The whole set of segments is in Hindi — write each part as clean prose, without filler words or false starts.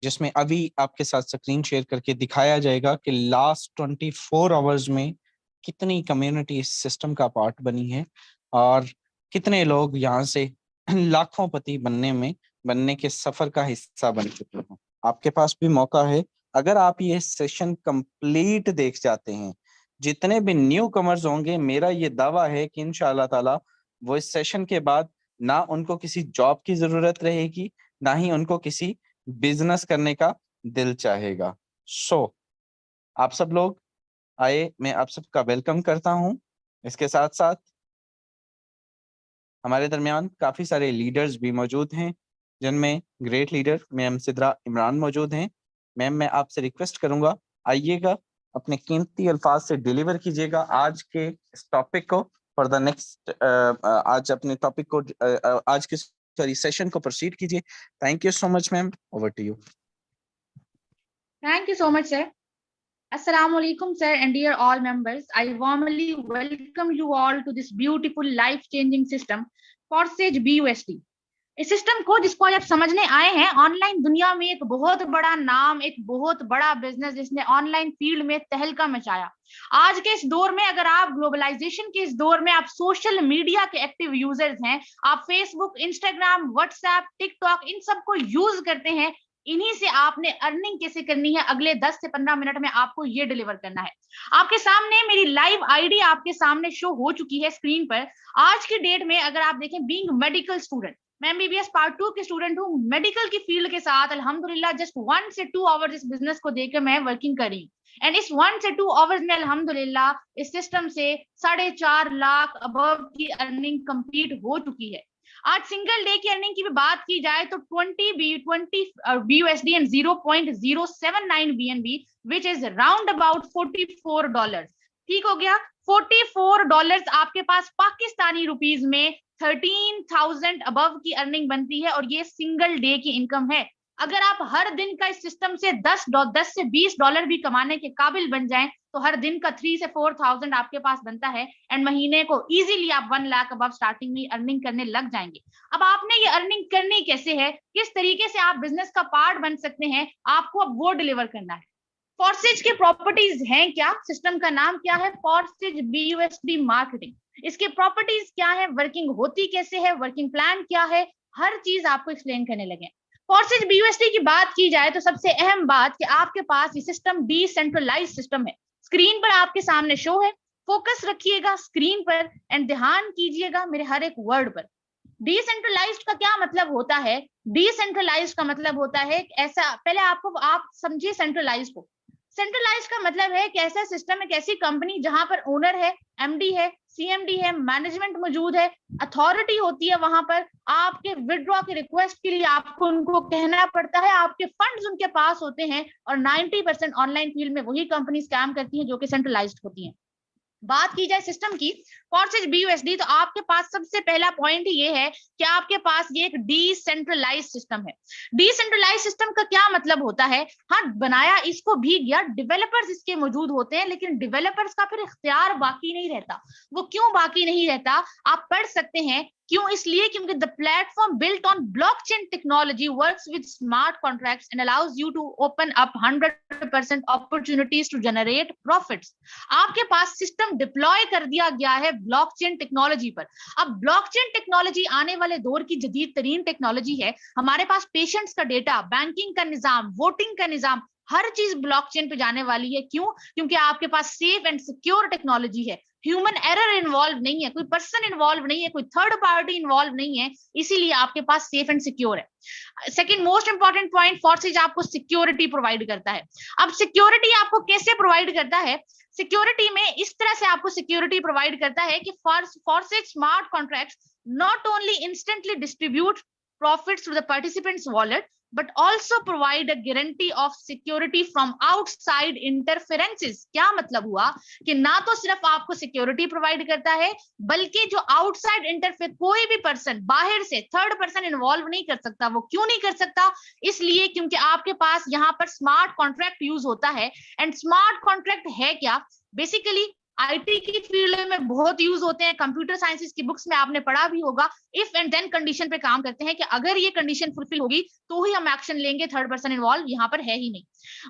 जिसमें अभी आपके साथ स्क्रीन शेयर करके दिखाया जाएगा कि लास्ट 24 आवर्स में कितनी कम्युनिटी इस सिस्टम का पार्ट बनी है और कितने लोग यहाँ से लाखों पति बनने के सफर का हिस्सा बन चुके हैं। आपके पास भी मौका है, अगर आप ये सेशन कंप्लीट देख जाते हैं, जितने भी न्यू कमर्स होंगे, मेरा ये दावा है कि इंशाअल्लाह ताला वो इस सेशन के बाद ना उनको किसी जॉब की जरूरत रहेगी, ना ही उनको किसी बिजनेस करने का दिल चाहेगा। आप सब लोग आए, मैं आप सबका वेलकम करता हूं। इसके साथ साथ हमारे दरमियान काफी सारे लीडर्स भी मौजूद हैं, जिनमें great leader ma'am Sidra Imran मौजूद हैं। मैम, मैं आपसे रिक्वेस्ट करूंगा, आइएगा, अपने कीमती अल्फाज से डिलीवर कीजिएगा आज के इस टॉपिक को फॉर द नेक्स्ट, आज अपने टॉपिक को आज के सेशन को प्रोसीड कीजिए। Thank you so much ma'am, over to you. Thank you so much, sir. Assalamu alaikum, sir, and dear all members. I warmly welcome you all to this beautiful, life-changing system, Forsage BUSD. इस सिस्टम को जिसको आज आप समझने आए हैं, ऑनलाइन दुनिया में एक बहुत बड़ा नाम, एक बहुत बड़ा बिजनेस जिसने ऑनलाइन फील्ड में तहलका मचाया। आज के इस दौर में, अगर आप ग्लोबलाइजेशन के इस दौर में आप सोशल मीडिया के एक्टिव यूजर्स हैं, आप फेसबुक, इंस्टाग्राम, व्हाट्सएप, टिकटॉक इन सबको यूज करते हैं, इन्हीं से आपने अर्निंग कैसे करनी है अगले 10 से 15 मिनट में आपको ये डिलीवर करना है। आपके सामने मेरी लाइव आईडी आपके सामने शो हो चुकी है स्क्रीन पर। आज की डेट में अगर आप देखें, बीइंग मेडिकल स्टूडेंट, मैं एमबीबीएस पार्ट 2 की स्टूडेंट हूँ, मेडिकल की फील्ड के साथ अल्हम्दुलिल्लाह जस्ट 1 से 2 आवर्स इस बिजनेस को देकर मैं वर्किंग कर रही हूँ। एंड इस 1 से 2 आवर्स में अल्हम्दुलिल्लाह इस सिस्टम से 4.5 लाख अबव की अर्निंग कंप्लीट हो चुकी है। आज सिंगल डे की अर्निंग की भी बात की जाए तो 20 BUSD and 0.079 BNB which is round about $44। ठीक हो गया, $44 आपके पास पाकिस्तानी रुपीज में 13,000 अबव की अर्निंग बनती है, और ये सिंगल डे की इनकम है। अगर आप हर दिन का इस सिस्टम से 10 से $20 भी कमाने के काबिल बन जाएं तो हर दिन का 3 से 4,000 आपके पास बनता है, एंड महीने को इजीली आप 1 लाख अबव स्टार्टिंग में अर्निंग करने लग जाएंगे। अब आपने ये अर्निंग करनी कैसे है, किस तरीके से आप बिजनेस का पार्ट बन सकते हैं, आपको अब वो डिलीवर करना है। फॉर्सेज के प्रॉपर्टीज हैं क्या, सिस्टम का नाम क्या है, फॉर्सेज BUSD मार्केटिंग। इसके प्रॉपर्टीज क्या है, वर्किंग होती कैसे है, वर्किंग प्लान क्या है, हर चीज आपको एक्सप्लेन करने लगे। फॉर्सेज BUSD की बात की जाए तो सबसे अहम बात कि आपके पास ये सिस्टम डिसेंट्रलाइज सिस्टम है। स्क्रीन पर आपके सामने शो है, फोकस रखिएगा स्क्रीन पर एंड ध्यान कीजिएगा मेरे हर एक वर्ड पर। डिसेंट्रलाइज्ड का क्या मतलब होता है? डिसेंट्रलाइज्ड का मतलब होता है ऐसा, पहले आप समझिए सेंट्रलाइज को। सेंट्रलाइज का मतलब है कि ऐसा सिस्टम, एक ऐसी कंपनी जहां पर ओनर है, एमडी है, सीएमडी है, मैनेजमेंट मौजूद है, अथॉरिटी होती है, वहां पर आपके विड्रॉ के रिक्वेस्ट के लिए आपको उनको कहना पड़ता है, आपके फंड्स उनके पास होते हैं, और 90% ऑनलाइन फील्ड में वही कंपनी स्कैम करती हैं जो कि सेंट्रलाइज्ड होती हैं। बात की जाए सिस्टम की, फॉर्सेज BUSD, तो आपके पास सबसे पहला पॉइंट ये है कि आपके पास ये एक डिसेंट्रलाइज सिस्टम है। डिसेंट्रलाइज सिस्टम का क्या मतलब होता है? हाँ, बनाया इसको भी गया, डेवलपर्स इसके मौजूद होते हैं, लेकिन डेवलपर्स का फिर इख्तियार बाकी नहीं रहता। वो क्यों बाकी नहीं रहता, आप पढ़ सकते हैं क्यों, इसलिए क्योंकि the platform built on blockchain technology works with smart contracts and allows you to open up 100% opportunities to generate profits. आपके पास सिस्टम डिप्लॉय कर दिया गया है ब्लॉकचेन टेक्नोलॉजी पर। अब ब्लॉकचेन टेक्नोलॉजी आने वाले दौर की जदीद तरीन टेक्नोलॉजी है। हमारे पास पेशेंट्स का डेटा, बैंकिंग का निजाम, वोटिंग का निजाम, हर चीज ब्लॉकचेन पे जाने वाली है। क्यों? क्योंकि आपके पास सेफ एंड सिक्योर टेक्नोलॉजी है, ह्यूमन एरर इन्वॉल्व नहीं है, कोई पर्सन इन्वॉल्व नहीं है, कोई थर्ड पार्टी इन्वॉल्व नहीं है, इसीलिए आपके पास सेफ एंड सिक्योर है। Second most important point, Forsage आपको सिक्योरिटी प्रोवाइड करता है। अब सिक्योरिटी आपको कैसे प्रोवाइड करता है? सिक्योरिटी में इस तरह से आपको सिक्योरिटी प्रोवाइड करता है कि Forsage smart contracts not only instantly distribute profits to the participants wallet but also provide a guarantee of security from outside interferences। क्या मतलब हुआ कि ना तो सिर्फ आपको सिक्योरिटी प्रोवाइड करता है, बल्कि जो आउटसाइड इंटरफेयर, कोई भी पर्सन बाहर से थर्ड पर्सन इन्वॉल्व नहीं कर सकता। वो क्यों नहीं कर सकता? इसलिए क्योंकि आपके पास यहाँ पर स्मार्ट कॉन्ट्रैक्ट यूज होता है। एंड स्मार्ट कॉन्ट्रैक्ट है क्या? बेसिकली आईटी की फील्ड में बहुत यूज होते हैं, कंप्यूटर साइंसेस की बुक्स में आपने पढ़ा भी होगा, इफ एंड देन कंडीशन पे काम करते हैं कि अगर ये कंडीशन फुलफिल होगी तो ही हम एक्शन लेंगे, थर्ड पर्सन इन्वॉल्व यहाँ पर है ही नहीं।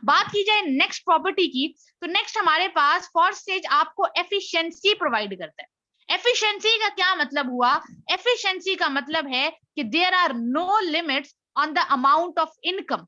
बात की जाए नेक्स्ट प्रॉपर्टी की, तो नेक्स्ट हमारे पास फॉरसेज आपको एफिशिएंसी प्रोवाइड करता है। एफिशिएंसी का क्या मतलब हुआ? एफिशिएंसी का मतलब है कि there are no limits on the amount of income.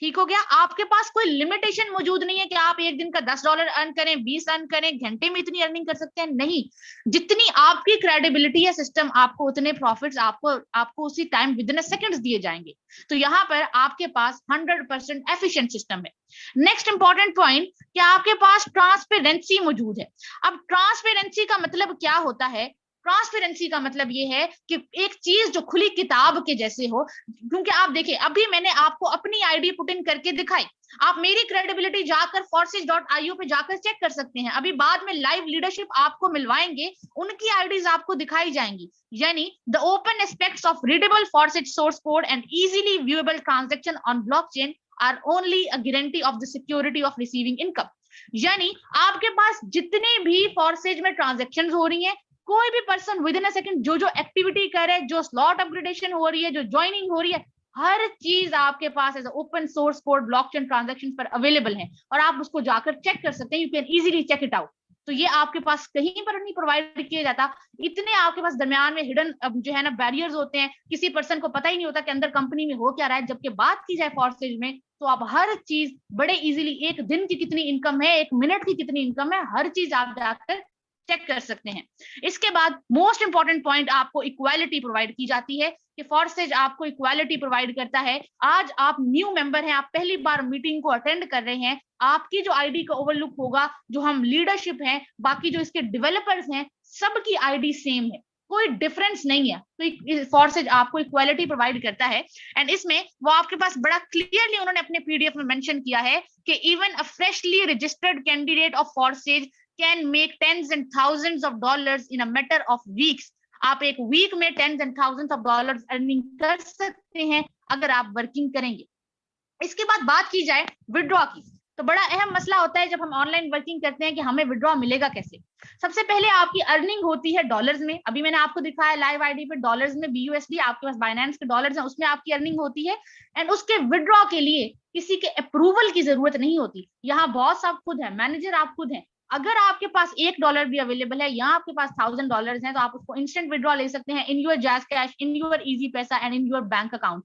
ठीक हो गया, आपके पास कोई लिमिटेशन मौजूद नहीं है कि आप एक दिन का $10 अर्न करें, 20 अर्न करें, घंटे में इतनी अर्निंग कर सकते हैं, नहीं। जितनी आपकी क्रेडिबिलिटी है सिस्टम, आपको उतने प्रॉफिट्स आपको उसी टाइम विद इन सेकंड्स दिए जाएंगे। तो यहाँ पर आपके पास 100% एफिशिएंट सिस्टम है। नेक्स्ट इंपॉर्टेंट पॉइंट कि आपके पास ट्रांसपेरेंसी मौजूद है। अब ट्रांसपेरेंसी का मतलब क्या होता है? ट्रांसपेरेंसी का मतलब ये है कि एक चीज जो खुली किताब के जैसे हो, क्योंकि आप देखिए अभी मैंने आपको अपनी आईडी पुट इन करके दिखाई, आप मेरी क्रेडिबिलिटी जाकर forces.io पे जाकर चेक कर सकते हैं। अभी बाद में लाइव लीडरशिप आपको मिलवाएंगे, उनकी आईडीज आपको दिखाई जाएंगी। यानी the open aspects of readable Forsage source code and easily viewable transaction on blockchain are only a guarantee of the security of receiving income. यानी आपके पास जितने भी फॉरसेज में ट्रांजेक्शन हो रही है, कोई भी person with in a second जो एक्टिविटी कर रहे हैं, जो स्लॉट अपग्रेडेशन हो रही है, जो ज्वाइनिंग हो रही है, हर चीज आपके पास as open source code blockchain transaction पर अवेलेबल है और आप उसको जाकर चेक कर सकते हैं। You can easily check it out. तो ये आपके पास कहीं पर नहीं प्रोवाइड किया जाता। इतने आपके पास दरमियान में हिडन जो है ना बैरियर्स होते हैं, किसी पर्सन को पता ही नहीं होता कि अंदर कंपनी में हो क्या रहा है। जबकि बात की जाए फॉरसेज में, तो आप हर चीज बड़े इजीली, एक दिन की कितनी इनकम है, एक मिनट की कितनी इनकम है, हर चीज आप जाकर चेक कर सकते हैं। इसके बाद मोस्ट इंपॉर्टेंट पॉइंट, आपको इक्वालिटी प्रोवाइड की जाती है कि फॉरसेज आपको इक्वालिटी प्रोवाइड करता है। आज आप न्यू मेंबर हैं, आप पहली बार मीटिंग को अटेंड कर रहे हैं, आपकी जो आईडी का ओवरलुक होगा, जो हम लीडरशिप हैं, बाकी जो इसके डेवलपर्स हैं, सबकी आईडी सेम है, कोई डिफरेंस नहीं है। तो फॉरसेज आपको इक्वालिटी प्रोवाइड करता है। एंड इसमें वो आपके पास बड़ा क्लियरली उन्होंने अपने पीडीएफ में मेंशन किया है कि even a freshly registered candidate of Forsage can make tens and thousands of dollars in a matter of weeks। आप एक वीक में tens and thousands of dollars earning कर सकते हैं अगर आप वर्किंग करेंगे। इसके बाद बात की जाए विड्रॉ की, तो बड़ा अहम मसला होता है जब हम ऑनलाइन वर्किंग करते हैं कि हमें विड्रॉ मिलेगा कैसे। सबसे पहले आपकी अर्निंग होती है डॉलर्स में। अभी मैंने आपको दिखाया लाइव आईडी पे डॉलर्स में BUSD, आपके पास बाइनेंस के डॉलर्स हैं, उसमें आपकी अर्निंग होती है। एंड उसके विड्रॉ के लिए किसी के अप्रूवल की जरूरत नहीं होती। यहाँ बॉस आप खुद है, मैनेजर आप खुद हैं। अगर आपके पास $1 भी अवेलेबल है या आपके पास $1000 है, तो आप उसको इंस्टेंट विड्रॉ ले सकते हैं in your JazzCash, in your Easypaisa and in your bank account.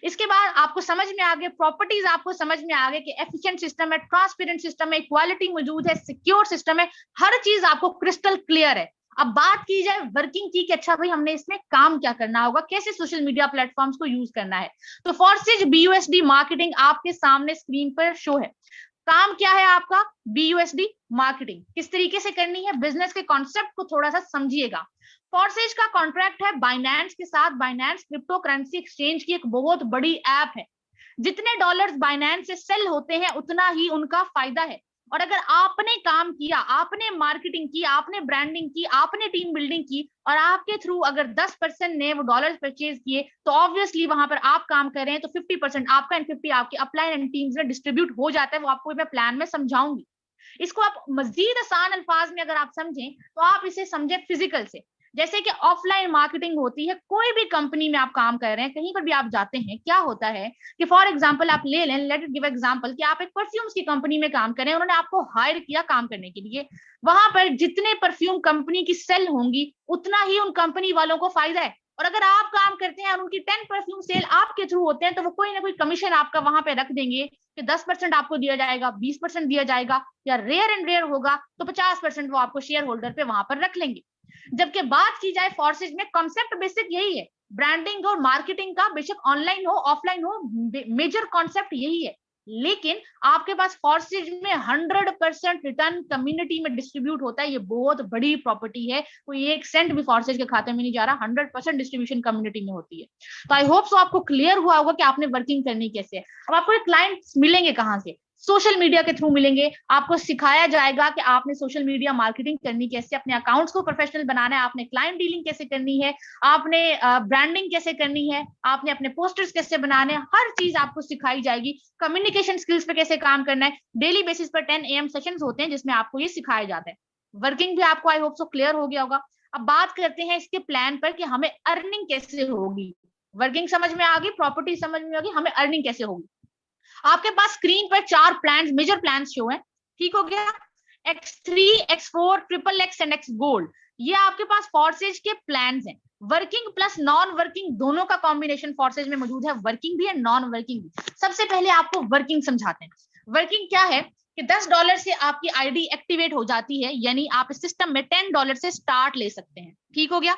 इसके बाद आपको समझ में आ गए प्रॉपर्टीज, आपको समझ में आ गए कि एफिशिएंट सिस्टम है, ट्रांसपेरेंट सिस्टम है, इक्वालिटी मौजूद है, सिक्योर सिस्टम है, हर चीज आपको क्रिस्टल क्लियर है। अब बात की जाए वर्किंग की कि अच्छा भाई हमने इसमें काम क्या करना होगा, कैसे सोशल मीडिया प्लेटफॉर्म्स को यूज करना है। तो फॉरसेज BUSD मार्केटिंग आपके सामने स्क्रीन पर शो है। काम क्या है आपका? BUSD मार्केटिंग किस तरीके से करनी है, बिजनेस के कॉन्सेप्ट को थोड़ा सा समझिएगा। फॉरसेज का कॉन्ट्रैक्ट है बाइनेंस के साथ। बाइनेंस क्रिप्टो करेंसी एक्सचेंज की एक बहुत बड़ी ऐप है। जितने डॉलर्स बाइनेंस से सेल होते हैं उतना ही उनका फायदा है। और अगर आपने काम किया, आपने मार्केटिंग की, आपने ब्रांडिंग की, आपने टीम बिल्डिंग की और आपके थ्रू अगर 10% ने वो डॉलर्स परचेज किए, तो ऑब्वियसली वहां पर आप काम कर रहे हैं, तो 50% आपका एंड 50 आपके अपलाइन एंड टीम्स में डिस्ट्रीब्यूट हो जाता है। वो आपको मैं प्लान में समझाऊंगी। इसको आप मजीद आसान अल्फाज में अगर आप समझें तो आप इसे समझे फिजिकल से। जैसे कि ऑफलाइन मार्केटिंग होती है, कोई भी कंपनी में आप काम कर रहे हैं, कहीं पर भी आप जाते हैं, क्या होता है कि फॉर एग्जांपल आप ले लें, लेट इट गिव एग्जांपल कि आप एक परफ्यूम्स की कंपनी में काम कर रहे हैं, उन्होंने आपको हायर किया काम करने के लिए। वहां पर जितने परफ्यूम कंपनी की सेल होंगी उतना ही उन कंपनी वालों को फायदा है। और अगर आप काम करते हैं और उनकी 10 परफ्यूम सेल आपके थ्रू होते हैं, तो वो कोई ना कोई कमीशन आपका वहां पे रख देंगे कि 10% आपको दिया जाएगा, 20% दिया जाएगा, या रेयर एंड रेयर होगा तो 50% वो आपको शेयर होल्डर पे वहां पर रख लेंगे। जबकि बात की जाए फॉरसेज में, कॉन्सेप्ट बेसिक यही है। ब्रांडिंग और मार्केटिंग का बेशक ऑनलाइन हो ऑफलाइन हो, मेजर कॉन्सेप्ट यही है। लेकिन आपके पास फॉरसेज में 100% रिटर्न कम्युनिटी में डिस्ट्रीब्यूट होता है। ये बहुत बड़ी प्रॉपर्टी है, कोई एक सेंट भी फॉरसेज के खाते में नहीं जा रहा, 100% डिस्ट्रीब्यूशन कम्युनिटी में होती है। तो आई होप सो आपको क्लियर हुआ होगा कि आपने वर्किंग करनी कैसे है। अब आपको क्लाइंट्स मिलेंगे कहाँ से? सोशल मीडिया के थ्रू मिलेंगे। आपको सिखाया जाएगा कि आपने सोशल मीडिया मार्केटिंग करनी कैसे, अपने अकाउंट्स को प्रोफेशनल बनाना है, आपने क्लाइंट डीलिंग कैसे करनी है, आपने ब्रांडिंग कैसे करनी है, आपने अपने पोस्टर्स कैसे बनाने हैं, हर चीज आपको सिखाई जाएगी। कम्युनिकेशन स्किल्स पे कैसे काम करना है, डेली बेसिस पर 10 AM सेशंस होते हैं जिसमें आपको ये सिखाया जाता है। वर्किंग भी आपको आई होप सो क्लियर हो गया होगा। अब बात करते हैं इसके प्लान पर कि हमें अर्निंग कैसे होगी। वर्किंग समझ में आ गई, प्रॉपर्टी समझ में आ गई, हमें अर्निंग कैसे होगी। आपके पास स्क्रीन पर 4 प्लान, मेजर प्लान शो है, ठीक हो गया। X3, X4, triple x and X gold, ये आपके पास फॉर्सेज के प्लान हैं। वर्किंग प्लस नॉन वर्किंग दोनों का कॉम्बिनेशन फॉर्सेज में मौजूद है, वर्किंग भी है नॉन वर्किंग भी। सबसे पहले आपको वर्किंग समझाते हैं। वर्किंग क्या है कि $10 से आपकी आईडी एक्टिवेट हो जाती है, यानी आप इस सिस्टम में $10 से स्टार्ट ले सकते हैं, ठीक हो गया।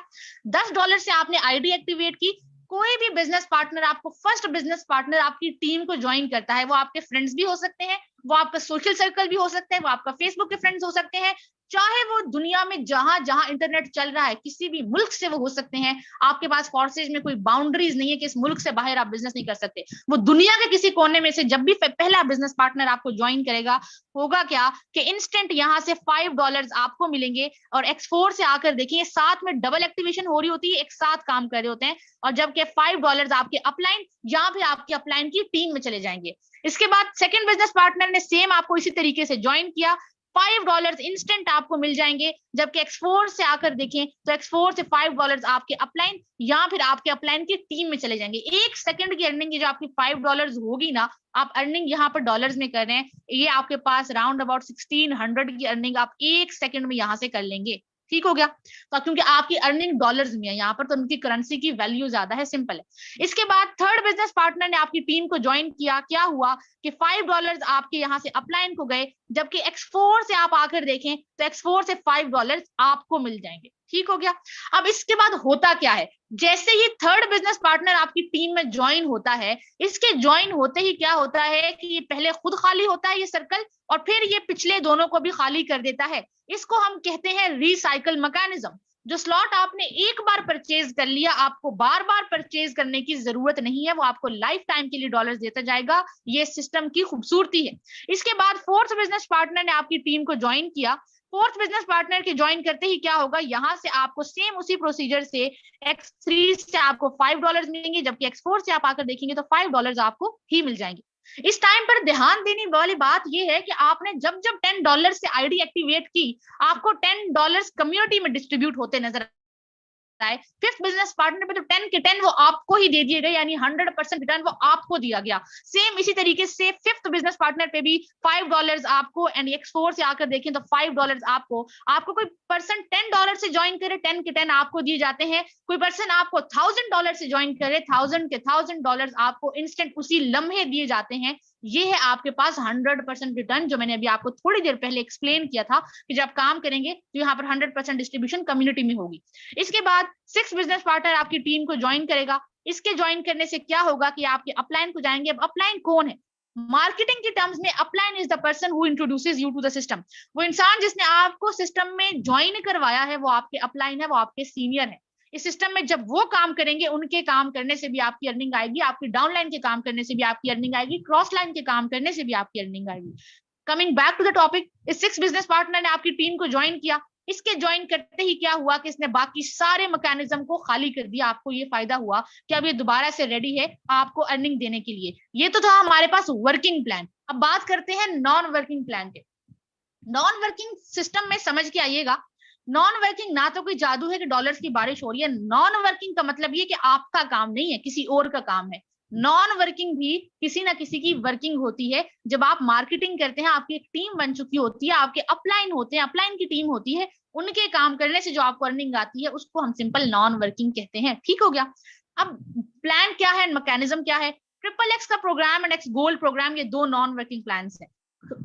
$10 से आपने आईडी एक्टिवेट की, कोई भी बिजनेस पार्टनर आपको, फर्स्ट बिजनेस पार्टनर आपकी टीम को ज्वाइन करता है, वो आपके फ्रेंड्स भी हो सकते हैं, वो आपका सोशल सर्कल भी हो सकता है, वो आपका फेसबुक के फ्रेंड्स हो सकते हैं, चाहे वो दुनिया में जहां जहां इंटरनेट चल रहा है किसी भी मुल्क से वो हो सकते हैं। आपके पास फॉर्सेज में कोई बाउंड्रीज नहीं है कि इस मुल्क से बाहर आप बिजनेस नहीं कर सकते। वो दुनिया के किसी कोने में से जब भी पहला बिजनेस पार्टनर आपको ज्वाइन करेगा, होगा क्या कि इंस्टेंट यहां से $5 आपको मिलेंगे। और X4 से आकर देखिए, साथ में डबल एक्टिवेशन हो रही होती है, एक साथ काम कर रहे होते हैं, और जबकि $5 आपके अपलाइन या फिर आपके अपलाइन की टीम में चले जाएंगे। इसके बाद सेकंड बिजनेस पार्टनर ने सेम आपको इसी तरीके से ज्वाइन किया, $5 इंस्टेंट आपको मिल जाएंगे। जबकि X4 से आकर देखें तो X4 से $5 आपके अपलाइन या फिर आपके अपलाइन की टीम में चले जाएंगे। 1 सेकंड की अर्निंग जो आपकी $5 होगी ना, आप अर्निंग यहाँ पर डॉलर्स में कर रहे हैं, ये आपके पास राउंड अबाउट 1600 की अर्निंग आप 1 सेकंड में यहाँ से कर लेंगे, ठीक हो गया। तो क्योंकि आपकी अर्निंग डॉलर्स में है यहाँ पर, तो उनकी करेंसी की वैल्यू ज्यादा है, सिंपल है। इसके बाद थर्ड बिजनेस पार्टनर ने आपकी टीम को ज्वाइन किया, क्या हुआ कि $5 आपके यहाँ से अपलाइन को गए, जबकि X4 से आप आकर देखें तो X4 से $5 आपको मिल जाएंगे, ठीक हो गया। अब इसके बाद होता क्या है, जैसे ही थर्ड बिजनेस पार्टनर आपकी टीम में ज्वाइन होता है, इसके ज्वाइन होते ही क्या होता है कि ये पहले खुद खाली होता है ये सर्कल, और फिर ये पिछले दोनों को भी खाली कर देता है। इसको हम कहते हैं रिसाइकल मैकेनिज्म। जो स्लॉट आपने एक बार परचेज कर लिया, आपको बार बार परचेज करने की जरूरत नहीं है, वो आपको लाइफ टाइम के लिए डॉलर्स देता जाएगा। ये सिस्टम की खूबसूरती है। इसके बाद फोर्थ बिजनेस पार्टनर ने आपकी टीम को ज्वाइन किया। फोर्थ बिजनेस पार्टनर के ज्वाइन करते ही क्या होगा, यहां से आपको सेम उसी प्रोसीजर से X3 से आपको $5 मिलेंगे, जबकि X4 से आप आकर देखेंगे तो $5 आपको ही मिल जाएंगे। इस टाइम पर ध्यान देने वाली बात यह है कि आपने जब जब $10 से आईडी एक्टिवेट की, आपको $10 कम्युनिटी में डिस्ट्रीब्यूट होते नजर आए। फिफ्थ बिजनेस पार्टनर पे तो 10 के 10 वो आपको ही दे दिए गए, यानी 100% रिटर्न वो आपको दिया गया। सेम इसी तरीके से फिफ्थ बिजनेस पार्टनर पे भी $5 आपको, एंड X4 से आकर देखें तो $5 आपको कोई पर्सन $10 से ज्वाइन करे, 10 के 10 आपको दिए जाते हैं। कोई पर्सन आपको $1000 से ज्वाइन करे, 1000 के $1000 आपको इंस्टेंट उसी लम्हे दिए जाते हैं। ये है आपके पास 100% रिटर्न, जो मैंने अभी आपको थोड़ी देर पहले एक्सप्लेन किया था कि जब काम करेंगे तो यहाँ पर 100% डिस्ट्रीब्यूशन कम्युनिटी में होगी। इसके बाद सिक्स बिजनेस पार्टनर आपकी टीम को ज्वाइन करेगा। इसके ज्वाइन करने से क्या होगा कि आपके अपलाइन को जाएंगे। अब अपलाइन कौन है? मार्केटिंग के टर्म्स में upline is the person who introduces you to the system. वो इंसान जिसने आपको सिस्टम में ज्वाइन करवाया है वो आपके अपलाइन है, वो आपके सीनियर है। इस सिस्टम में जब वो काम करेंगे, उनके काम करने से भी आपकी अर्निंग आएगी, आपकी डाउनलाइन के काम करने से भी आपकी अर्निंग आएगी, क्रॉस लाइन के काम करने से भी आपकी अर्निंग आएगी। Coming back to the topic, इस सिक्स बिजनेस पार्टनर ने आपकी टीम को ज्वाइन किया। इसके ज्वाइन करते ही क्या हुआ कि इसने बाकी सारे मैकेनिज्म को खाली कर दिया। आपको ये फायदा हुआ कि अब ये दोबारा से रेडी है आपको अर्निंग देने के लिए। ये तो था हमारे पास वर्किंग प्लान। अब बात करते हैं नॉन वर्किंग प्लान के। नॉन वर्किंग सिस्टम में समझ के आइएगा, नॉन वर्किंग ना तो कोई जादू है कि डॉलर्स की बारिश हो रही है। नॉन वर्किंग का मतलब ये कि आपका काम नहीं है, किसी और का काम है। नॉन वर्किंग भी किसी ना किसी की वर्किंग होती है। जब आप मार्केटिंग करते हैं, आपकी एक टीम बन चुकी होती है, आपके अपलाइन होते हैं, अपलाइन की टीम होती है, उनके काम करने से जो आपको अर्निंग आती है उसको हम सिंपल नॉन वर्किंग कहते हैं। ठीक हो गया। अब प्लान क्या है, मैकेनिज्म क्या है? ट्रिपल एक्स का program and X gold program, ये दो नॉन वर्किंग प्लान है।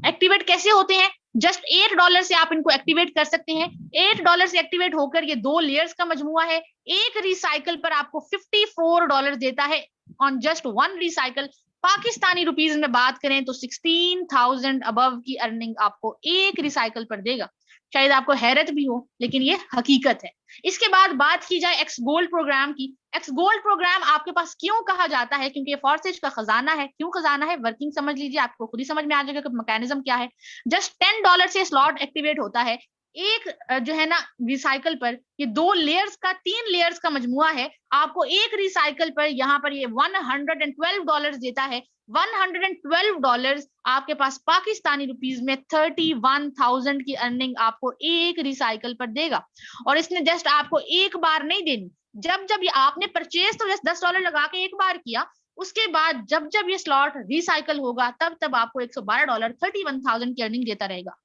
एक्टिवेट कैसे होते हैं? जस्ट $8 से आप इनको एक्टिवेट कर सकते हैं। $8 से एक्टिवेट होकर ये 2 लेयर्स का मजमुआ है। एक रिसाइकल पर आपको $54 देता है on just 1 recycle. Pakistani rupees में बात करें तो 16,000 अबव की अर्निंग आपको एक रिसाइकल पर देगा। शायद आपको हैरत भी हो, लेकिन ये हकीकत है। इसके बाद बात की जाए एक्स गोल्ड प्रोग्राम की। एक्स गोल्ड प्रोग्राम आपके पास क्यों कहा जाता है? क्योंकि ये फॉर्सेज का खजाना है। क्यों खजाना है? वर्किंग समझ लीजिए, आपको खुद ही समझ में आ जाएगा कि मैकेनिज्म क्या है। जस्ट $10 से स्लॉट एक्टिवेट होता है। एक जो है ना रिसाइकल पर ये 2 लेयर्स का, 3 लेयर्स का मजमुआ है। आपको एक रिसाइकल पर यहाँ पर ये $112 देता है। $112 आपके पास पाकिस्तानी रुपीज में 31,000 की अर्निंग आपको एक रिसाइकल पर देगा। और इसने जस्ट आपको एक बार नहीं देनी, जब जब ये आपने परचेज तो जस्ट $10 लगा के एक बार किया, उसके बाद जब जब ये स्लॉट रिसाइकल होगा तब तब आपको $112 31,000 की अर्निंग देता रहेगा।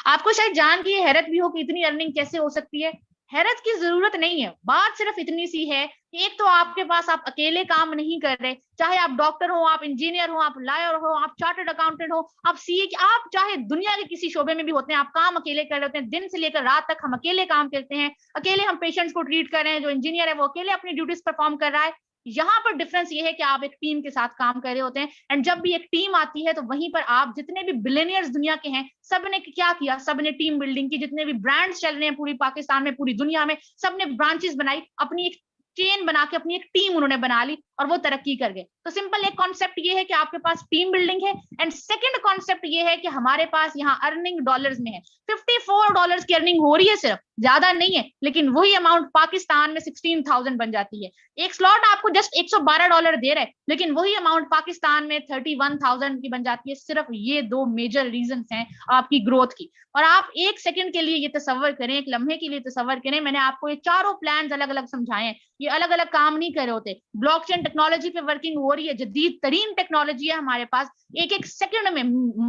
आपको शायद जान की हैरत भी हो कि इतनी अर्निंग कैसे हो सकती है। हैरत की जरूरत नहीं है, बात सिर्फ इतनी सी है कि एक तो आपके पास आप अकेले काम नहीं कर रहे, चाहे आप डॉक्टर हो, आप इंजीनियर हो, आप लॉयर हो, आप चार्टर्ड अकाउंटेंट हो, आप सीए, आप चाहे दुनिया के किसी शोबे में भी होते हैं, आप काम अकेले कर रहे होते हैं। दिन से लेकर रात तक हम अकेले काम करते हैं, अकेले हम पेशेंट्स को ट्रीट कर रहे हैं। जो इंजीनियर है वो अकेले अपनी ड्यूटीज परफॉर्म कर रहा है। यहाँ पर डिफरेंस ये है कि आप एक टीम के साथ काम कर रहे होते हैं। एंड जब भी एक टीम आती है तो वहीं पर आप जितने भी बिलियनियर्स दुनिया के हैं, सबने क्या किया, सबने टीम बिल्डिंग की। जितने भी ब्रांड्स चल रहे हैं पूरी पाकिस्तान में, पूरी दुनिया में, सबने ब्रांचेस बनाई, अपनी एक चेन बना के अपनी एक टीम उन्होंने बना ली और वो तरक्की कर गए। तो सिंपल एक कॉन्सेप्ट ये है कि आपके पास टीम बिल्डिंग है। एंड सेकंड कॉन्सेप्ट ये है कि हमारे पास यहाँ अर्निंग डॉलर्स में है। $54 की अर्निंग हो रही है, सिर्फ, ज्यादा नहीं है, लेकिन वही अमाउंट पाकिस्तान में 16,000 बन जाती है। एक स्लॉट आपको जस्ट $112 दे रहे हैं, लेकिन वही अमाउंट पाकिस्तान में 31,000 की बन जाती है। सिर्फ ये दो मेजर रीजन हैं आपकी ग्रोथ की। और आप एक सेकंड के लिए ये तसव्वुर करें, एक लम्हे के लिए तसव्वुर करें, मैंने आपको ये चारों प्लान अलग अलग समझाए हैं, ये अलग अलग काम नहीं कर रहे होते। ब्लॉकचेन टेक्नोलॉजी पे वर्किंग हो रही है, जदीद तरीन टेक्नोलॉजी है हमारे पास। एक एक सेकंड में,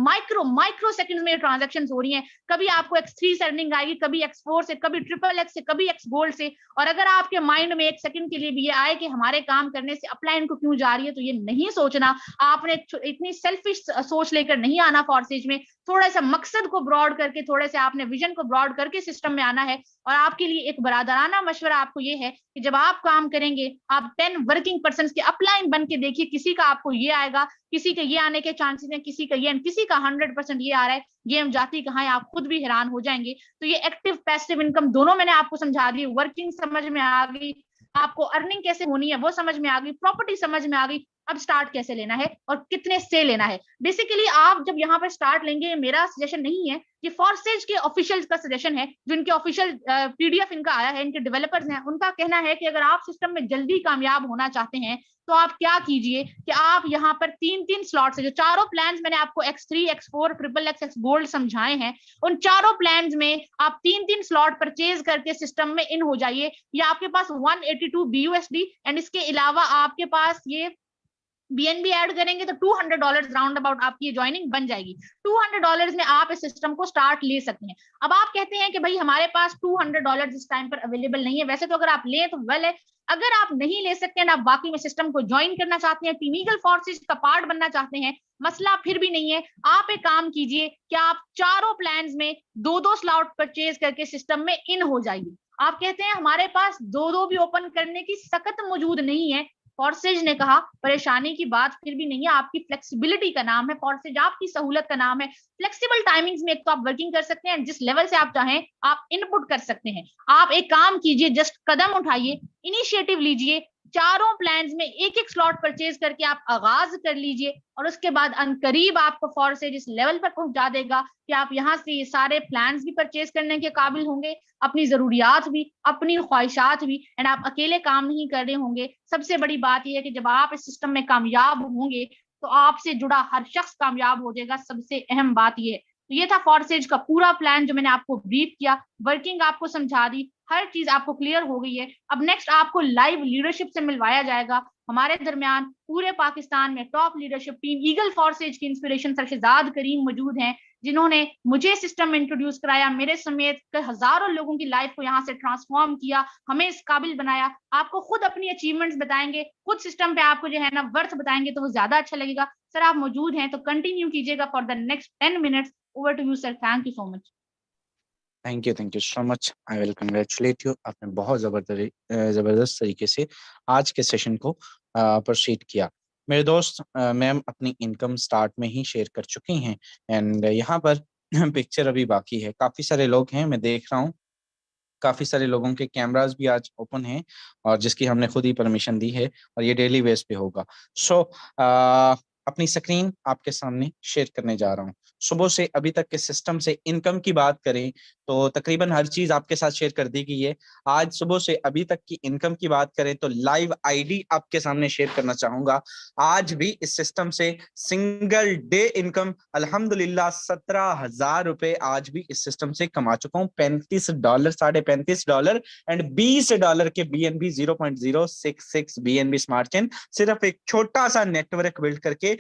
माइक्रो सेकंड में ट्रांजैक्शंस हो रही हैं। कभी आपको X3 से अर्निंग आएगी, कभी X4 से, कभी XXX से, कभी X गोल्ड से। और अगर आपके माइंड में एक सेकंड के लिए भी ये आए कि हमारे काम करने से अपलाइन को क्यों जा रही है, तो ये नहीं सोचना, आपने इतनी सेल्फिश सोच लेकर नहीं आना फॉरसेज में। थोड़ा सा मकसद को ब्रॉड करके, थोड़े से आपने विजन को ब्रॉड करके सिस्टम में आना है। और आपके लिए एक बरादराना मशवरा आपको ये है कि जब आप काम करेंगे, आप 10 वर्किंग पर्सन के अपलाइन बन के देखिए, किसी का आपको ये आएगा, किसी के ये आने के चांसेस हैं, किसी का ये, किसी का 100% ये आ रहा है। गेम जाती कहाँ है, आप खुद भी हैरान हो जाएंगे। तो ये एक्टिव पैसिव इनकम दोनों मैंने आपको समझा दी। वर्किंग समझ में आ गई, आपको अर्निंग कैसे होनी है वो समझ में आ गई, प्रॉपर्टी समझ में आ गई। अब स्टार्ट कैसे लेना है और कितने से लेना है। बेसिकली आप जब यहाँ पर स्टार्ट लेंगे, मेरा सजेशन नहीं है, ये फॉरसेज के ऑफिशियल का सजेशन है, जो इनके ऑफिशियल पीडीएफ इनका आया है, इनके डेवलपर्स हैं, उनका कहना है कि अगर आप सिस्टम में जल्दी कामयाब होना चाहते हैं तो आप क्या कीजिए कि आप यहाँ पर 3-3 स्लॉट्स है, जो चारों प्लान्स मैंने आपको X3, X4, XXX, X gold समझाए हैं, उन चारों प्लान्स में आप 3-3 स्लॉट परचेज करके सिस्टम में इन हो जाइए। ये आपके पास 182 BUSD, एंड इसके अलावा आपके पास ये BNB ऐड करेंगे तो $200 राउंड अबाउट आपकी ज्वाइनिंग बन जाएगी। $200 में आप इस सिस्टम को स्टार्ट ले सकते हैं। अब आप कहते हैं कि भाई हमारे पास $200 इस टाइम पर अवेलेबल नहीं है। वैसे तो अगर आप लें तो वेल है, अगर आप नहीं ले सकते हैं, आप बाकी में सिस्टम को ज्वाइन करना चाहते हैं, टीम ईगल फोर्सेज का पार्ट बनना चाहते हैं, मसला फिर भी नहीं है। आप एक काम कीजिए कि आप चारों प्लान्स में 2-2 स्लॉट परचेज करके सिस्टम में इन हो जाइए। आप कहते हैं हमारे पास 2-2 भी ओपन करने की सकत मौजूद नहीं है। फॉरसेज ने कहा परेशानी की बात फिर भी नहीं है, आपकी फ्लेक्सिबिलिटी का नाम है फॉरसेज, आपकी सहूलत का नाम है। फ्लेक्सिबल टाइमिंग्स में एक तो आप वर्किंग कर सकते हैं, जिस लेवल से आप चाहें आप इनपुट कर सकते हैं। आप एक काम कीजिए, जस्ट कदम उठाइए, इनिशिएटिव लीजिए, चारों प्लान्स में एक एक स्लॉट परचेज करके आप आगाज कर लीजिए। और उसके बाद अनकरीब आपको फॉरसेज इस लेवल पर पहुंचा देगा कि आप यहाँ से ये सारे प्लान्स भी परचेज करने के काबिल होंगे, अपनी जरूरियात भी, अपनी ख्वाहिशात भी, एंड आप अकेले काम नहीं कर रहे होंगे। सबसे बड़ी बात यह है कि जब आप इस सिस्टम में कामयाब होंगे तो आपसे जुड़ा हर शख्स कामयाब हो जाएगा। सबसे अहम बात यह है। तो ये था फॉरसेज का पूरा प्लान जो मैंने आपको ब्रीफ किया, वर्किंग आपको समझा दी, हर चीज आपको क्लियर हो गई है। अब नेक्स्ट आपको लाइव लीडरशिप से मिलवाया जाएगा। हमारे दरमियान पूरे पाकिस्तान में top leadership team eagle forces की इंस्पिरेशन सरशेजाद करीम मौजूद हैं, जिन्होंने मुझे सिस्टम में इंट्रोड्यूस कराया, मेरे समेत हजारों लोगों की लाइफ को यहाँ से ट्रांसफॉर्म किया, हमें इस काबिल बनाया। आपको खुद अपनी अचीवमेंट्स बताएंगे, खुद सिस्टम पे आपको जो है ना वर्थ बताएंगे, तो वो ज्यादा अच्छा लगेगा। सर आप मौजूद हैं तो कंटिन्यू कीजिएगा for the next 10 minutes. Over to you sir, thank you so much. Thank you so much. I will congratulate you. आपने बहुत ज़बरदस्त तरीके से आज के सेशन को प्रोसीड किया। मेरे दोस्त, मैम अपनी इनकम स्टार्ट में ही शेयर कर चुकी हैं, एंड यहाँ पर पिक्चर अभी बाकी है। काफ़ी सारे लोग हैं, मैं देख रहा हूँ, काफ़ी सारे लोगों के कैमरास भी आज ओपन हैं, और जिसकी हमने खुद ही परमिशन दी है, और ये डेली बेस पे होगा। सो अपनी स्क्रीन आपके सामने शेयर करने जा रहा हूँ। सुबह से अभी तक के सिस्टम से इनकम की बात करें तो तकरीबन हर चीज आपके साथ शेयर कर दी गई है। आज सुबह से अभी तक की इनकम की बात करें तो लाइव आईडी आपके सामने शेयर करना चाहूंगा। आज भी इस सिस्टम से सिंगल डे इनकम अल्हम्दुलिल्लाह 17,000 रुपए आज भी इस सिस्टम से कमा चुका हूँ। $35, $35 एंड $20 के BNB 0.066 BNB स्मार्ट चेन, सिर्फ एक छोटा सा नेटवर्क बिल्ड करके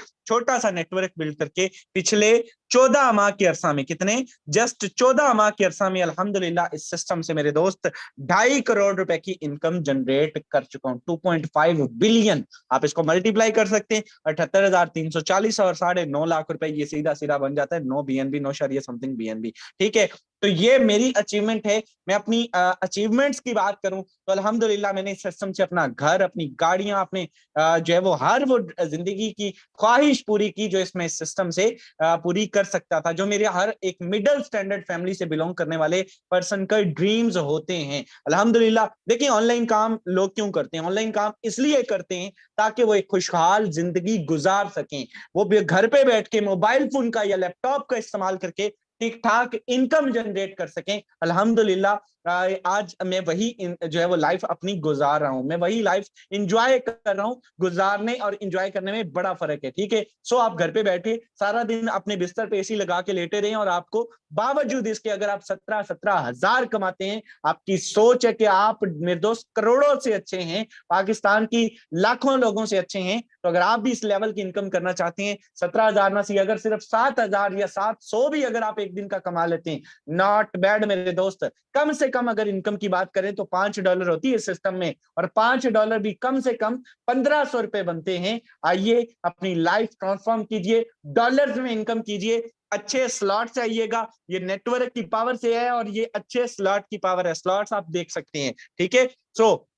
पिछले 14 माह के अरसा में, कितने, जस्ट 14 माह के अरसा में अल्हम्दुलिल्लाह इस सिस्टम से मेरे दोस्त 2.5 करोड़ रुपए की इनकम जनरेट कर चुका हूं। 2.5 बिलियन, आप इसको मल्टीप्लाई कर सकते हैं 78,340 और 9.5 लाख रुपए, ये सीधा सीधा बन जाता है 9 BNB 9 शरिया समथिंग BNB। ठीक है, तो ये मेरी अचीवमेंट है। मैं अपनी अचीवमेंट्स की बात करूं तो अल्हम्दुलिल्लाह मैंने इस सिस्टम से अपना घर, अपनी गाड़ियां, अपने जो है वो हर वो जिंदगी की ख्वाहिश पूरी की जो इसमें इस सिस्टम से पूरी कर सकता था, जो मेरे हर एक मिडिल स्टैंडर्ड फैमिली से बिलोंग करने वाले पर्सन का ड्रीम्स होते हैं। अल्हम्दुलिल्लाह देखिए, ऑनलाइन काम लोग क्यों करते हैं? ऑनलाइन काम इसलिए करते हैं ताकि वो एक खुशहाल जिंदगी गुजार सकें। वो घर पे बैठ के मोबाइल फोन का या लैपटॉप का इस्तेमाल करके ठीक ठाक इनकम जनरेट कर सकें। अल्हम्दुलिल्लाह आज मैं वही जो है वो लाइफ अपनी गुजार रहा हूं, मैं वही लाइफ इंजॉय कर रहा हूं। गुजारने और इंजॉय करने में बड़ा फर्क है। ठीक है, सो आप घर पे बैठे सारा दिन अपने बिस्तर पे एसी लगा के लेटे रहें और आपको बावजूद इसके अगर आप 17 हजार कमाते हैं, आपकी सोच है कि आप मेरे दोस्त करोड़ों से अच्छे हैं, पाकिस्तान की लाखों लोगों से अच्छे हैं, तो अगर आप भी इस लेवल की इनकम करना चाहते हैं, 17,000 में से अगर सिर्फ 7,000 या 700 भी अगर आप एक दिन का कमा लेते हैं, नॉट बैड मेरे दोस्त। कम से कम अगर इनकम की बात करें तो $5 होती है सिस्टम में, और $5 भी कम से कम 1,500 रुपए बनते हैं। आइए अपनी लाइफ ट्रांसफॉर्म कीजिए, डॉलर्स में इनकम कीजिए, अच्छे स्लॉट से आइएगा। ये नेटवर्क की पावर से है और ये अच्छे स्लॉट की पावर है, स्लॉट्स आप देख सकते हैं। ठीक है, सो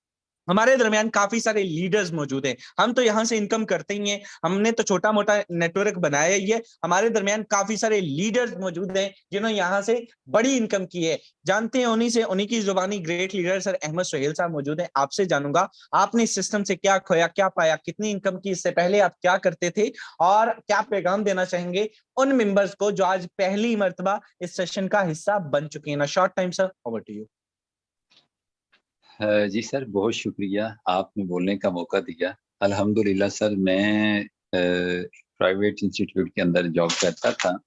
हमारे दरमियान काफी सारे लीडर्स मौजूद हैं। हम तो यहाँ से इनकम करते ही हैं, हमने तो छोटा मोटा नेटवर्क बनाया ही है। हमारे दरमियान काफी सारे लीडर्स मौजूद हैं जिन्होंने यहाँ से बड़ी इनकम की है। जानते हैं उन्हीं से, उन्हीं की जुबानी great leader sir Ahmed Suhail साहब मौजूद हैं। आपसे जानूंगा आपने इस सिस्टम से क्या खोया, क्या पाया, कितनी इनकम की, इससे पहले आप क्या करते थे, और क्या पैगाम देना चाहेंगे उन मेंबर्स को जो आज पहली मर्तबा इस सेशन का हिस्सा बन चुके हैं। Short time sir, over to you. जी सर, बहुत शुक्रिया, आपने बोलने का मौका दिया। अल्हम्दुलिल्लाह सर, मैं प्राइवेट इंस्टीट्यूट के अंदर जॉब करता था,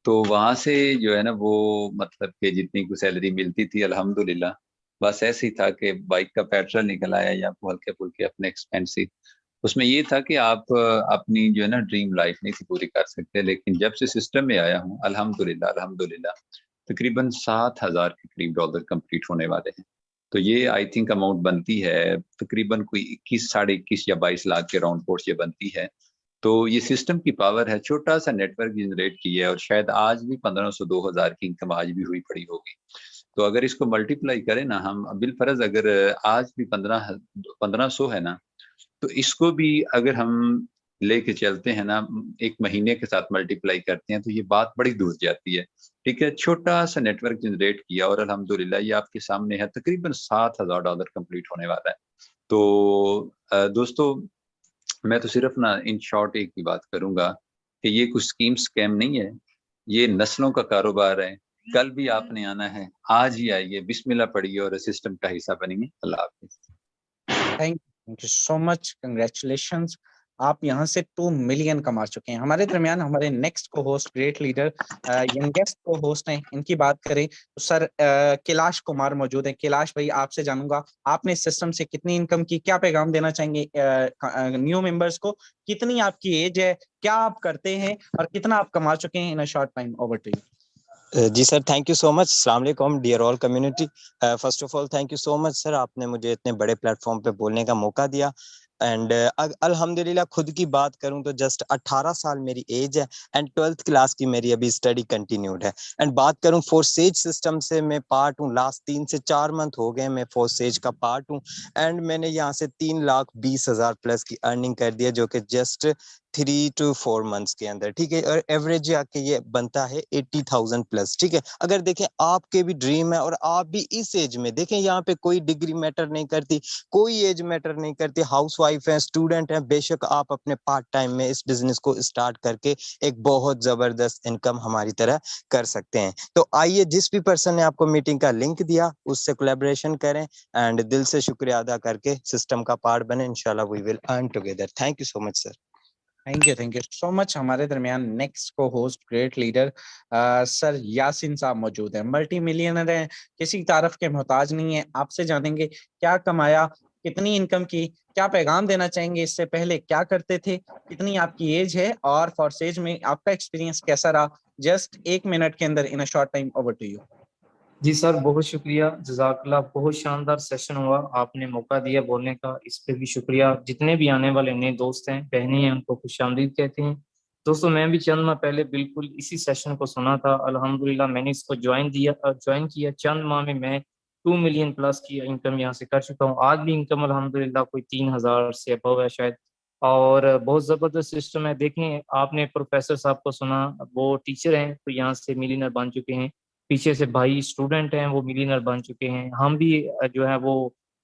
तो वहाँ से जो है ना वो मतलब कि जितनी को सैलरी मिलती थी अल्हम्दुलिल्लाह, बस ऐसे ही था कि बाइक का पेट्रोल निकल आया या हल्के फुल्के अपने एक्सपेंसिव। उसमें ये था कि आप अपनी जो है ना ड्रीम लाइफ नहीं थी पूरी कर सकते, लेकिन जब से सिस्टम में आया हूँ अल्हम्दुलिल्लाह तकरीबन 7,000 के करीब डॉलर कंप्लीट होने वाले हैं। तो ये आई थिंक अमाउंट बनती है तकरीबन कोई 21, 21.5 या 22 लाख के राउंड फोर्स ये बनती है। तो ये सिस्टम की पावर है, छोटा सा नेटवर्क जनरेट किया है और शायद आज भी 1,500 2,000 की इनकम आज भी हुई पड़ी होगी। तो अगर इसको मल्टीप्लाई करें ना हम, बिलफर्ज अगर आज भी 1500 है ना, तो इसको भी अगर हम लेके चलते हैं ना, एक महीने के साथ मल्टीप्लाई करते हैं, तो ये बात बड़ी दूर जाती है। ठीक है, छोटा सा नेटवर्क जनरेट किया और अल्हम्दुलिल्लाह ये आपके सामने है, तकरीबन $7,000 कंप्लीट होने वाला है। तो दोस्तों, मैं तो सिर्फ ना इन शॉर्ट एक ही बात करूंगा कि ये कुछ स्कीम स्कैम नहीं है, ये नस्लों का कारोबार है। कल भी आपने आना है, आज ही आइए, बिस्मिल्लाह पढ़िए और सिस्टम का हिस्सा बनिए। अल्लाह हाफिज़। Thank you so much, congratulations. आप यहाँ से 2 मिलियन कमा चुके हैं। हमारे दरमियान हमारे नेक्स्ट को होस्ट, ग्रेट लीडर, यंगेस्ट को होस्ट हैं, इनकी बात करें तो सर कैलाश कुमार मौजूद हैं। कैलाश भाई, आपसे जानूंगा आपने इस सिस्टम से कितनी इनकम की, क्या पैगाम देना चाहेंगे न्यू मेंबर्स को, कितनी आपकी एज है, क्या आप करते हैं और कितना आप कमा चुके हैं in a short time? Over to you. जी sir, thank you so much. अस्सलाम वालेकुम dear all community. First of all thank you so much sir, आपने मुझे इतने बड़े प्लेटफॉर्म पे बोलने का मौका दिया। एंड अल्हम्दुलिल्लाह खुद की बात करूं तो जस्ट 18 साल मेरी एज है एंड 12th क्लास की मेरी अभी स्टडी कंटिन्यूड है। एंड बात करूं फोर्सेज सिस्टम से मैं पार्ट हूं, लास्ट 3 से 4 मंथ हो गए मैं फोर्सेज का पार्ट हूं। एंड मैंने यहाँ से 3,20,000 प्लस की अर्निंग कर दी है, जो कि जस्ट 3 to 4 मंथ्स के अंदर, ठीक है। और एवरेज आके ये बनता है 80,000 प्लस, ठीक है। अगर देखें आपके भी ड्रीम है और आप भी इस एज में, देखें यहाँ पे कोई डिग्री मैटर नहीं करती, कोई एज मैटर नहीं करती, हाउसवाइफ है, स्टूडेंट है, बेशक आप अपने पार्ट टाइम में इस बिजनेस को स्टार्ट करके एक बहुत जबरदस्त इनकम हमारी तरह कर सकते हैं। तो आइए, जिस भी पर्सन ने आपको मीटिंग का लिंक दिया उससे कोलैबोरेशन करें एंड दिल से शुक्रिया अदा करके सिस्टम का पार्ट बने। इंशाल्लाह we will earn together. Thank you so much sir. Thank you so much. हमारे दरमियान नेक्स्ट को host great leader sir Yasin साहब मौजूद हैं। मल्टी मिलियनर हैं, किसी तारफ के मोहताज नहीं है। आपसे जानेंगे क्या कमाया, कितनी इनकम की, क्या पैगाम देना चाहेंगे, इससे पहले क्या करते थे, कितनी आपकी एज है और फॉरसेज में आपका एक्सपीरियंस कैसा रहा। जस्ट 1 मिनट के अंदर in a short time, over to you. जी सर, बहुत शुक्रिया, जज़ाकल्लाह। बहुत शानदार सेशन हुआ, आपने मौका दिया बोलने का, इस पे भी शुक्रिया। जितने भी आने वाले नए दोस्त हैं, बहनें हैं, उनको खुशामदीद कहते हैं। दोस्तों, मैं भी चंद माह पहले बिल्कुल इसी सेशन को सुना था। अल्हम्दुलिल्लाह मैंने इसको ज्वाइन किया। चंद माह में मैं 2 मिलियन प्लस की इनकम यहाँ से कर चुका हूँ। आज भी इनकम अल्हम्दुलिल्लाह कोई 3,000 से अबव है शायद, और बहुत ज़बरदस्त सिस्टम है। देखें, आपने प्रोफेसर साहब को सुना, वो टीचर हैं तो यहाँ से मिलियनर बन चुके हैं। पीछे से भाई स्टूडेंट हैं, वो मिलियनर बन चुके हैं। हम भी जो है वो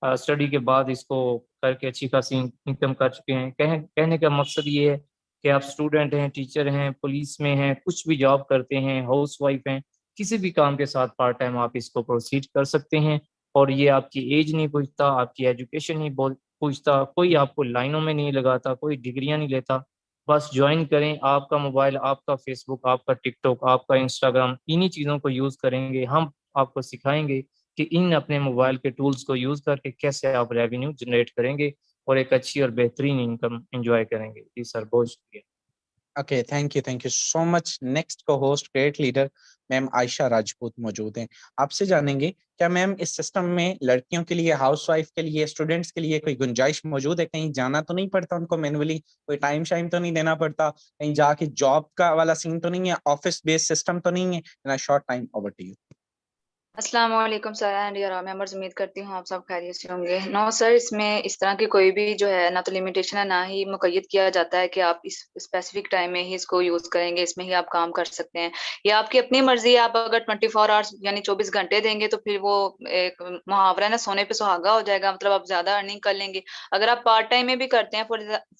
स्टडी के बाद इसको करके अच्छी खासी इनकम कर चुके हैं। कहने का मकसद ये है कि आप स्टूडेंट हैं, टीचर हैं, पुलिस में हैं, कुछ भी जॉब करते हैं, हाउस वाइफ हैं, किसी भी काम के साथ पार्ट टाइम आप इसको प्रोसीड कर सकते हैं। और ये आपकी एज नहीं पूछता, आपकी एजुकेशन नहीं पूछता, कोई आपको लाइनों में नहीं लगाता, कोई डिग्रियां नहीं लेता। बस ज्वाइन करें, आपका मोबाइल, आपका फेसबुक, आपका टिकटॉक, आपका इंस्टाग्राम, इन्हीं चीज़ों को यूज़ करेंगे। हम आपको सिखाएंगे कि इन अपने मोबाइल के टूल्स को यूज़ करके कैसे आप रेवेन्यू जनरेट करेंगे और एक अच्छी और बेहतरीन इनकम एंजॉय करेंगे। जी सर, बहुत शुक्रिया। Okay, thank you so much. Next को host great leader ma'am Ayesha Rajput मौजूद हैं। आपसे जानेंगे क्या मैम इस सिस्टम में लड़कियों के लिए, हाउसवाइफ के लिए, स्टूडेंट्स के लिए कोई गुंजाइश मौजूद है? कहीं जाना तो नहीं पड़ता उनको मैनुअली, कोई टाइम शाइम तो नहीं देना पड़ता, कहीं जाके जॉब का वाला सीन तो नहीं है, ऑफिस बेस्ड सिस्टम तो नहीं है? In a short time, over to you. अस्सलाम वालेकुम सर एंड डियर मेंबर्स, उम्मीद करती हूँ आप सब खैरियत से होंगे। नो सर, इसमें इस तरह की कोई भी जो है ना तो लिमिटेशन है, ना ही मुक़य्यद किया जाता है कि आप इस स्पेसिफिक टाइम में ही इसको यूज़ करेंगे, इसमें ही आप काम कर सकते हैं। ये आपकी अपनी मर्जी है। आप अगर 24 आवर्स यानी 24 घंटे देंगे तो फिर वो एक मुहावरा है ना, सोने पे सुहागा हो जाएगा, मतलब आप ज़्यादा अर्निंग कर लेंगे। अगर आप पार्ट टाइम में भी करते हैं,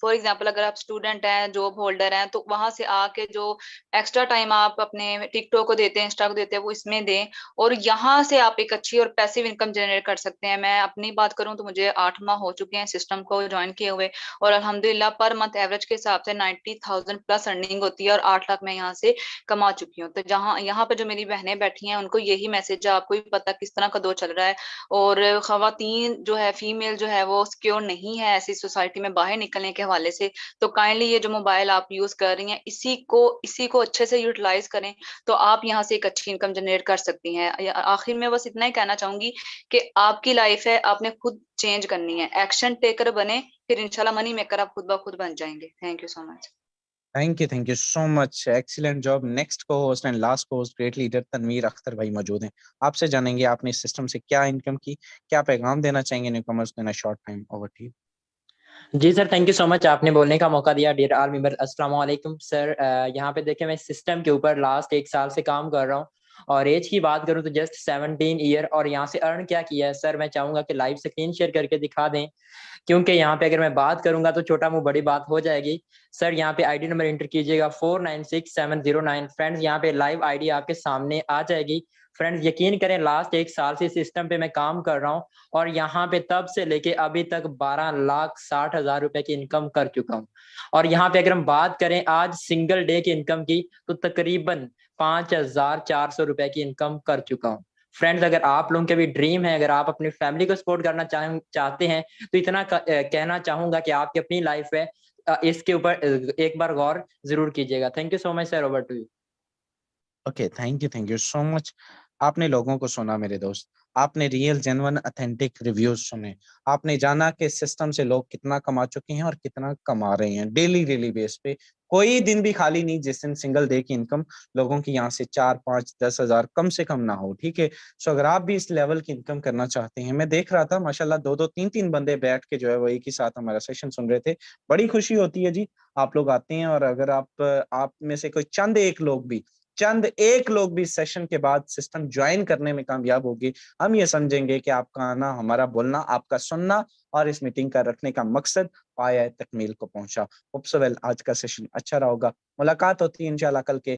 फॉर एग्जाम्पल अगर आप स्टूडेंट हैं, जॉब होल्डर हैं, तो वहाँ से आके जो एक्स्ट्रा टाइम आप अपने टिकटॉक को देते हैं, इंस्टा को देते हैं, वो इसमें दें और यहाँ से आप एक अच्छी और पैसिव इनकम जनरेट कर सकते हैं। मैं अपनी बात करूं तो मुझे 8 माह हो चुके हैं सिस्टम को ज्वाइन किए हुए, और अल्हम्दुलिल्लाह पर मंथ एवरेज के हिसाब से 90,000 प्लस अर्निंग होती है और 8 लाख मैं यहाँ से कमा चुकी हूँ। तो जहाँ यहाँ पे जो मेरी बहनें बैठी हैं उनको यही मैसेज है, आपको भी पता किस तरह का दौर चल रहा है और खवातीन जो है, फीमेल जो है वो सिक्योर नहीं है ऐसी सोसाइटी में बाहर निकलने के हवाले से। तो काइंडली ये जो मोबाइल आप यूज कर रही हैं, इसी को अच्छे से यूटिलाइज करें तो आप यहाँ से एक अच्छी इनकम जनरेट कर सकती हैं। आखिर में बस इतना ही कहना चाहूंगी कि आपकी लाइफ है, आपने खुद चेंज करनी है। एक्शन टेकर बने, फिर इंशाल्लाह मनी मेकर आप खुद ब खुद बन जाएंगे। Thank you so much. Thank you so much, excellent job. Next को होस्ट एंड लास्ट को host great leader Tanveer Akhtar भाई मौजूद हैं। आपसे जानेंगे आपने इस सिस्टम से क्या इनकम की, क्या पैगाम देना चाहेंगे न्यू कमर्स को in a short time, over to you. जी sir, thank you so much, आपने बोलने का मौका दिया। डियर ऑल मेंबर, अस्सलाम वालेकुम सर। यहाँ पे देखें, मैं सिस्टम के ऊपर लास्ट 1 साल से काम कर रहा हूँ और एज की बात करूँ तो जस्ट 17 ईयर। और यहाँ से अर्न क्या किया है सर, मैं चाहूंगा कि लाइव स्क्रीन शेयर करके दिखा दें, क्योंकि यहाँ पे अगर मैं बात करूंगा तो छोटा मुंह बड़ी बात हो जाएगी। सर यहाँ पे आईडी नंबर एंटर कीजिएगा 496709। फ्रेंड्स यहाँ पे लाइव आईडी आपके सामने आ जाएगी। फ्रेंड्स यकीन करें, लास्ट 1 साल से सिस्टम पे मैं काम कर रहा हूँ और यहाँ पे तब से लेके अभी तक 12,60,000 रुपए की इनकम कर चुका हूँ। और यहाँ पे अगर हम बात करें आज सिंगल डे की इनकम की, तो तकरीबन 5,400 रुपए की इनकम कर चुका हूँ। फ्रेंड्स, अगर आप लोगों के भी ड्रीम है, अगर आप अपनी फैमिली को सपोर्ट करना चाहते हैं, तो इतना कहना चाहूंगा कि आपकी अपनी लाइफ है, इसके ऊपर एक बार गौर जरूर कीजिएगा। Thank you so much sir, over to you. Okay, thank you so much. आपने लोगों को सुना मेरे दोस्त। आपने रियल जेन्युइन ऑथेंटिक रिव्यूज सुने, आपने जाना कि सिस्टम से लोग कितना कमा चुके हैं और कितना कमा रहे हैं डेली बेस पे। कोई दिन भी खाली नहीं जिस दिन सिंगल डे की इनकम लोगों की यहाँ से 4, 5, 10 हज़ार कम से कम ना हो, ठीक है। सो अगर आप भी इस लेवल की इनकम करना चाहते हैं, मैं देख रहा था माशाल्लाह 2-2, 3-3 बंदे बैठ के जो है वो एक ही साथ हमारा सेशन सुन रहे थे। बड़ी खुशी होती है जी, आप लोग आते हैं। और अगर आप में से कोई चंद एक लोग भी सेशन के बाद सिस्टम ज्वाइन करने में कामयाब होगी, हम ये समझेंगे कि आपका आना, हमारा बोलना, आपका सुनना और इस मीटिंग का रखने का मकसद पाया तकमील को पहुंचा। होप सो वेल आज का सेशन अच्छा रहा होगा। मुलाकात होती है इंशाल्लाह कल के